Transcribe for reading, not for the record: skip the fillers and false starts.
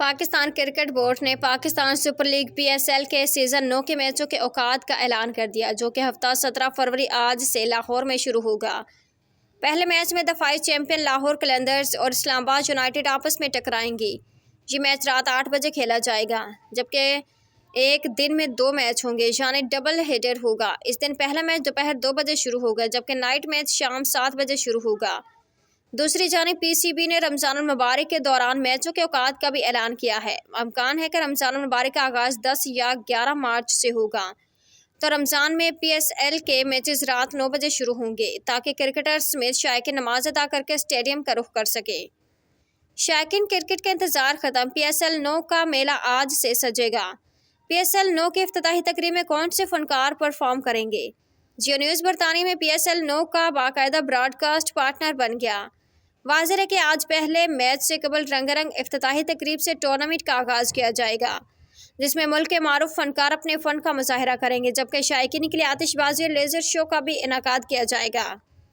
Pakistan cricket board نے Pakistan super league PSL کے season 9 کے میچوں کے اوقات کا اعلان کر دیا، جو کہ ہفتہ 17 فروری آج سے لاہور میں شروع ہوگا۔ پہلے میچ میں دفاعی چیمپئن لاہور قلندرز اور اسلام آباد یونائیٹڈ آپس میں ٹکرائیں گی۔ یہ میچ رات 8 بجے کھیلا جائے گا، جبکہ ایک دن میں 2 میچ ہوں گے، یعنی ڈبل ہیڈر ہوگا۔ اس دن پہلا میچ دوپہر 2 بجے شروع ہوگا، جبکہ نائٹ میچ شام 7 بجے شروع ہوگا۔ دوسری جانب PCB نے رمضان المبارک کے دوران میچوں کے اوقات کا بھی اعلان کیا ہے۔ امکان ہے کہ رمضان المبارک کا آغاز 10 یا 11 مارچ سے ہوگا، تو رمضان میں PSL کے میچز رات 9 بجے شروع ہوں گے، تاکہ کرکٹرز سمیت شائقین نماز ادا کر کے اسٹیڈیم کا رخ کر سکیں۔ شائقین کرکٹ کا انتظار ختم، PSL 9 کا میلہ آج سے سجے گا۔ PSL 9 کی افتتاحی تقریب میں کون سے فنکار پرفارم کریں گے؟ جیو نیوز برطانیہ میں PSL 9 کا باقاعدہ براڈ کاسٹ پارٹنر بن گیا۔ واضح ہے کہ آج پہلے میچ سے قبل رنگا رنگ افتتاحی تقریب سے ٹورنامنٹ کا آغاز کیا جائے گا، جس میں ملک کے معروف فنکار اپنے فن کا مظاہرہ کریں گے، جبکہ شائقین کے لیے آتش بازی اور لیزر شو کا بھی انعقاد کیا جائے گا۔